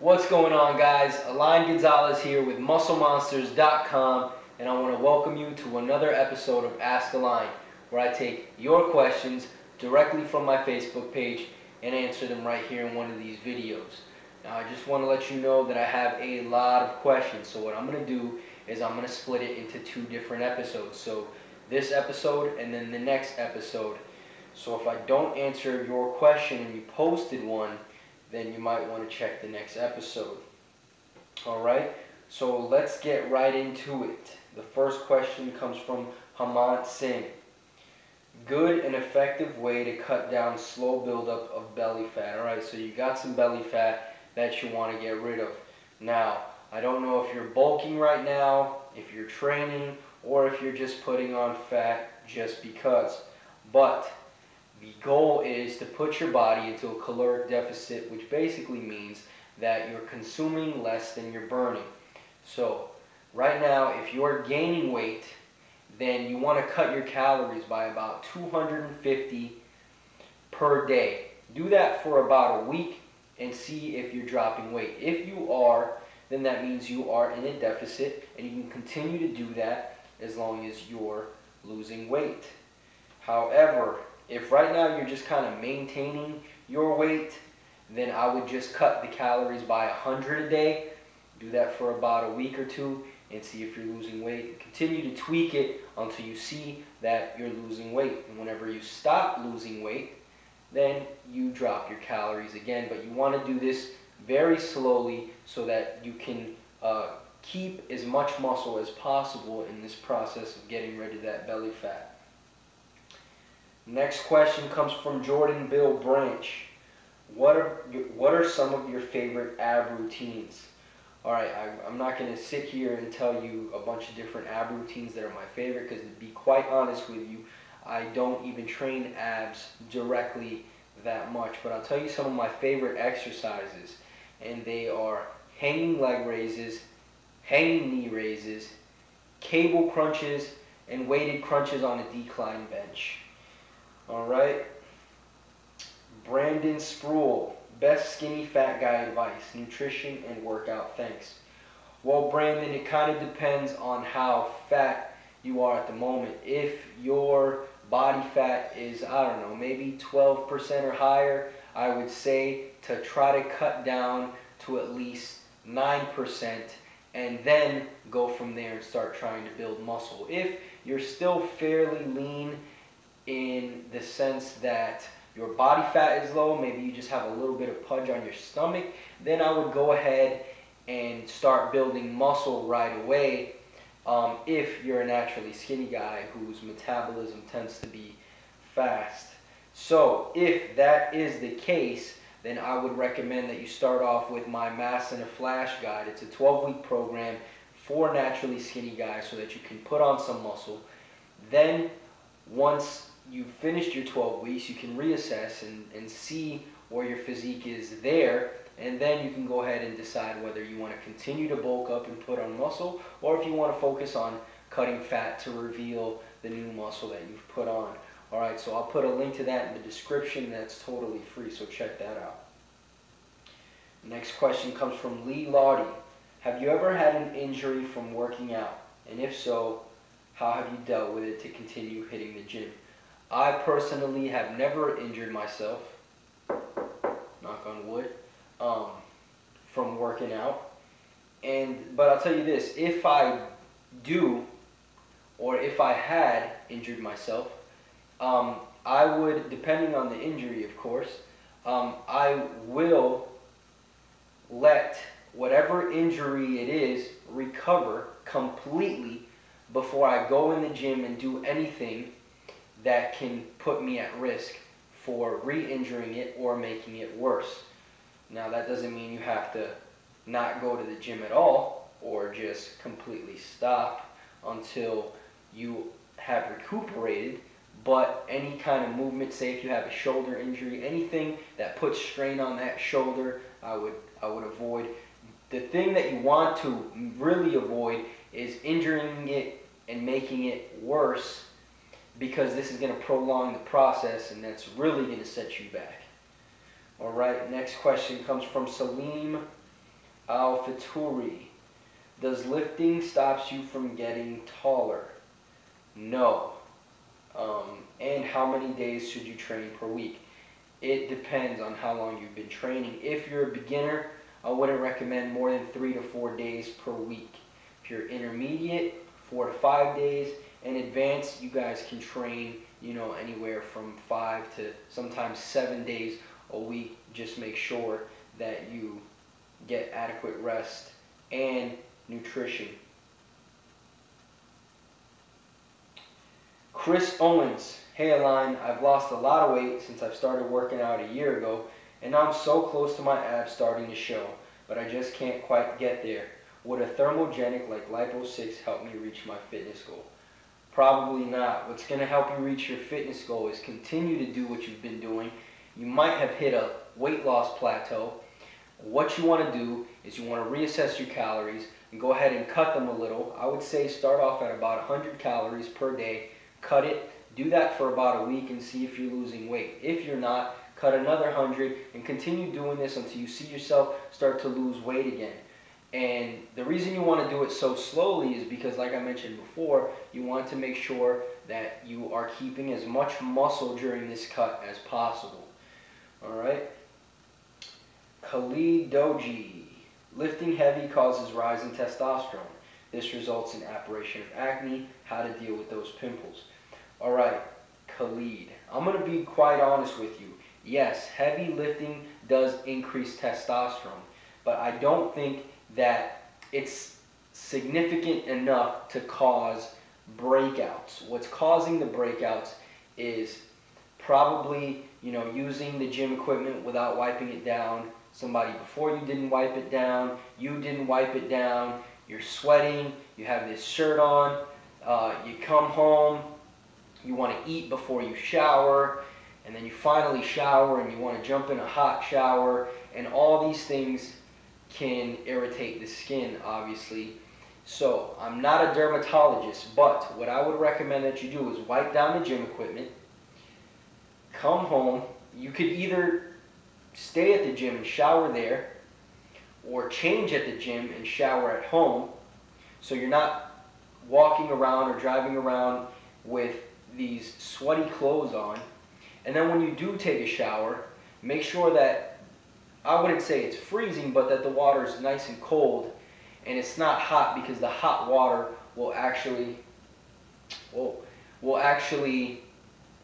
What's going on, guys? Alain Gonzalez here with musclemonsters.com, and I want to welcome you to another episode of Ask Alain, where I take your questions directly from my Facebook page and answer them right here in one of these videos. Now, I just want to let you know that I have a lot of questions, so what I'm going to do is I'm going to split it into two different episodes. So this episode and then the next episode. So if I don't answer your question and you posted one, then you might want to check the next episode. Alright, so let's get right into it. The first question comes from Hamant Singh. Good and effective way to cut down slow buildup of belly fat. Alright, so you got some belly fat that you want to get rid of. Now, I don't know if you're bulking right now, if you're training, or if you're just putting on fat just because. But the goal is to put your body into a caloric deficit, which basically means that you're consuming less than you're burning. So right now, if you're gaining weight, then you want to cut your calories by about 250 per day. Do that for about a week and see if you're dropping weight. If you are, then that means you are in a deficit, and you can continue to do that as long as you're losing weight. However, if right now you're just kind of maintaining your weight, then I would just cut the calories by 100 a day. Do that for about a week or two and see if you're losing weight. Continue to tweak it until you see that you're losing weight. And whenever you stop losing weight, then you drop your calories again. But you want to do this very slowly so that you can keep as much muscle as possible in this process of getting rid of that belly fat. Next question comes from Jordan Bill Branch. What are some of your favorite ab routines? Alright, I'm not going to sit here and tell you a bunch of different ab routines that are my favorite, because to be quite honest with you, I don't even train abs directly that much. But I'll tell you some of my favorite exercises, and they are hanging leg raises, hanging knee raises, cable crunches, and weighted crunches on a decline bench. Alright, Brandon Sproul, best skinny fat guy advice, nutrition and workout, thanks. Well, Brandon, it kind of depends on how fat you are at the moment. If your body fat is, I don't know, maybe 12% or higher, I would say to try to cut down to at least 9% and then go from there and start trying to build muscle. If you're still fairly lean, in the sense that your body fat is low, maybe you just have a little bit of pudge on your stomach, then I would go ahead and start building muscle right away. If you're a naturally skinny guy whose metabolism tends to be fast. So if that is the case, then I would recommend that you start off with my Mass in a Flash guide. It's a 12-week program for naturally skinny guys so that you can put on some muscle. Then once you've finished your 12 weeks, you can reassess and see where your physique is there, and then you can go ahead and decide whether you want to continue to bulk up and put on muscle, or if you want to focus on cutting fat to reveal the new muscle that you've put on. Alright, so I'll put a link to that in the description. That's totally free, so check that out. Next question comes from Lee Lottie. Have you ever had an injury from working out? And if so, how have you dealt with it to continue hitting the gym? I personally have never injured myself, knock on wood, from working out. But I'll tell you this, if I do, or if I had injured myself, I would, depending on the injury of course, I will let whatever injury it is recover completely before I go in the gym and do anything that can put me at risk for re-injuring it or making it worse. Now, that doesn't mean you have to not go to the gym at all or just completely stop until you have recuperated, but any kind of movement, say if you have a shoulder injury, anything that puts strain on that shoulder, I would avoid. The thing that you want to really avoid is injuring it and making it worse, because this is going to prolong the process, and that's really going to set you back. All right, next question comes from Salim Alfaturi. Does lifting stops you from getting taller? No. And how many days should you train per week? It depends on how long you've been training. If you're a beginner, I wouldn't recommend more than 3 to 4 days per week. If you're intermediate, 4 to 5 days. And advanced, you guys can train, anywhere from 5 to sometimes 7 days a week. Just make sure that you get adequate rest and nutrition. Chris Owens. Hey Alain, I've lost a lot of weight since I've started working out a year ago, and now I'm so close to my abs starting to show, but I just can't quite get there. Would a thermogenic like Lipo6 help me reach my fitness goal? Probably not. What's going to help you reach your fitness goal is continue to do what you've been doing. You might have hit a weight loss plateau. What you want to do is you want to reassess your calories and go ahead and cut them a little. I would say start off at about 100 calories per day. Cut it. Do that for about a week and see if you're losing weight. If you're not, cut another 100 and continue doing this until you see yourself start to lose weight again. And the reason you want to do it so slowly is because, like I mentioned before, you want to make sure that you are keeping as much muscle during this cut as possible. Alright? Khalid Doji. Lifting heavy causes rise in testosterone. This results in apparition of acne. How to deal with those pimples. Alright, Khalid. I'm going to be quite honest with you. Yes, heavy lifting does increase testosterone, but I don't think that it's significant enough to cause breakouts. What's causing the breakouts is probably, using the gym equipment without wiping it down. Somebody before you didn't wipe it down, you didn't wipe it down, you're sweating, you have this shirt on, you come home, you want to eat before you shower, and then you finally shower and you want to jump in a hot shower, and all these things can irritate the skin, obviously. So I'm not a dermatologist, but what I would recommend that you do is wipe down the gym equipment, come home. You could either stay at the gym and shower there, or change at the gym and shower at home, so you're not walking around or driving around with these sweaty clothes on. And then when you do take a shower, make sure that, I wouldn't say it's freezing, but that the water is nice and cold and it's not hot, because the hot water will actually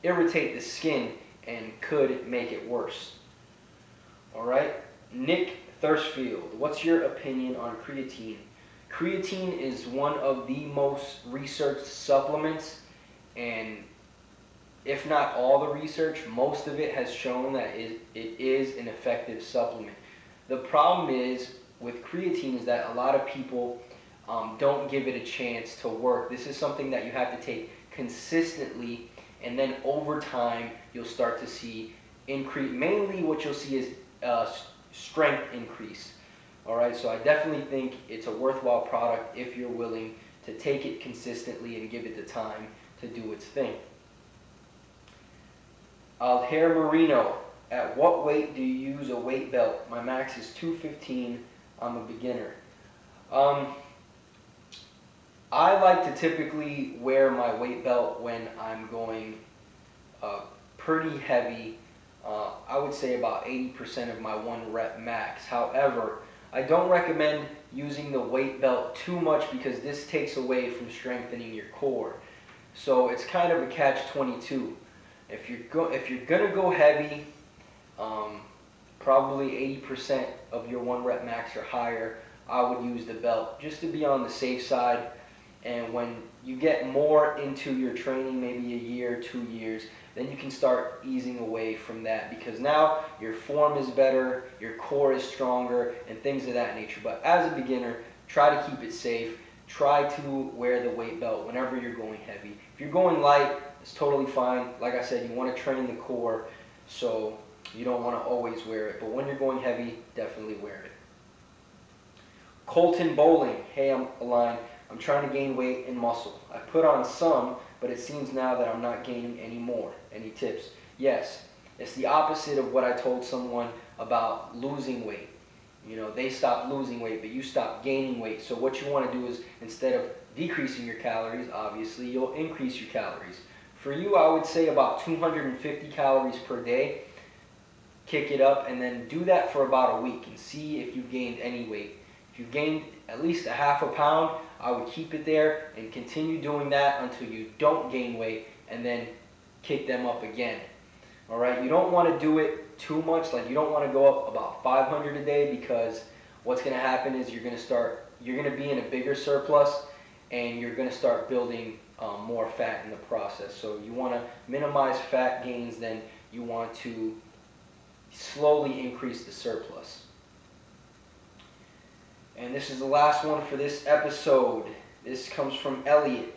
irritate the skin and could make it worse. Alright, Nick Thurstfield, what's your opinion on creatine? Creatine is one of the most researched supplements, and if not all the research, most of it has shown that it is an effective supplement. The problem is with creatine is that a lot of people don't give it a chance to work. This is something that you have to take consistently, and then over time you'll start to see increase. Mainly what you'll see is strength increase. Alright, so I definitely think it's a worthwhile product if you're willing to take it consistently and give it the time to do its thing. Alher Marino, at what weight do you use a weight belt? My max is 215. I'm a beginner. I like to typically wear my weight belt when I'm going pretty heavy. I would say about 80% of my 1 rep max. However, I don't recommend using the weight belt too much, because this takes away from strengthening your core. So it's kind of a catch-22. If you're gonna go heavy, probably 80% of your 1 rep max or higher, I would use the belt just to be on the safe side. And when you get more into your training, maybe a year, 2 years, then you can start easing away from that, because now your form is better, your core is stronger, and things of that nature. But as a beginner, try to keep it safe. Try to wear the weight belt whenever you're going heavy. If you're going light, it's totally fine. Like I said, you want to train the core, so you don't want to always wear it. But when you're going heavy, definitely wear it. Colton Bowling. Hey, I'm Alain. I'm trying to gain weight and muscle. I put on some, but it seems now that I'm not gaining any more. Any tips? Yes. It's the opposite of what I told someone about losing weight. You know, they stop losing weight, but you stop gaining weight. So what you want to do is, instead of decreasing your calories, obviously, you'll increase your calories. For you, I would say about 250 calories per day. Kick it up, and then do that for about a week and see if you've gained any weight. If you've gained at least a half a pound, I would keep it there and continue doing that until you don't gain weight, and then kick them up again. All right, you don't want to do it too much. Like, you don't want to go up about 500 a day, because what's going to happen is you're going to be in a bigger surplus, and you're going to start building more fat in the process. So you want to minimize fat gains, then you want to slowly increase the surplus. And this is the last one for this episode. This comes from Elliot.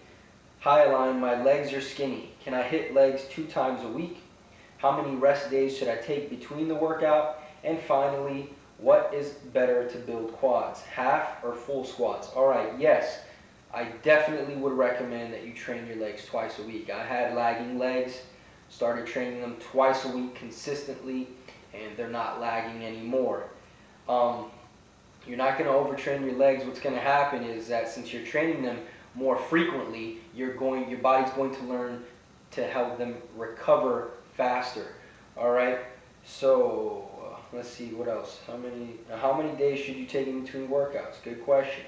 Hi Alain, my legs are skinny. Can I hit legs 2 times a week? How many rest days should I take between the workout? And finally, what is better to build quads, half or full squats? Alright, yes, I definitely would recommend that you train your legs twice a week. I had lagging legs, started training them twice a week consistently, and they're not lagging anymore. You're not going to overtrain your legs. What's going to happen is that since you're training them more frequently, your body's going to learn to help them recover faster. All right. So let's see what else. How many days should you take in between workouts? Good question.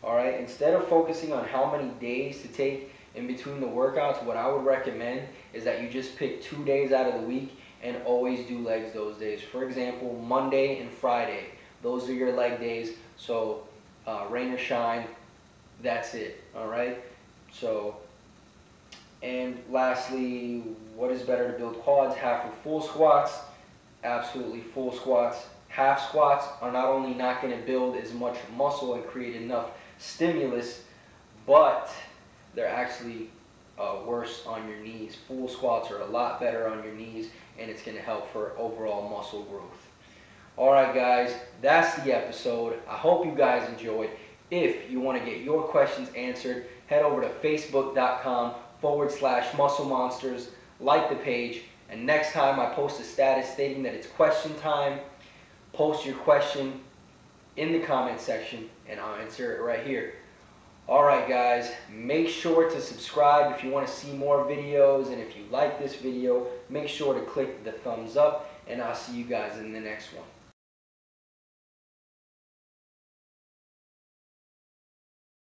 All right. Instead of focusing on how many days to take in between the workouts, what I would recommend is that you just pick 2 days out of the week and always do legs those days. For example, Monday and Friday. Those are your leg days. So rain or shine, that's it. All right. So, and lastly, what is better to build quads, half or full squats? Absolutely full squats. Half squats are not only not going to build as much muscle and create enough stimulus, but they're actually worse on your knees. Full squats are a lot better on your knees, and it's going to help for overall muscle growth. Alright guys, that's the episode. I hope you guys enjoyed. If you want to get your questions answered, head over to facebook.com/musclemonsters, like the page, and next time I post a status stating that it's question time, post your question in the comment section and I'll answer it right here. Alright guys, make sure to subscribe if you want to see more videos, and if you like this video, make sure to click the thumbs up, and I'll see you guys in the next one.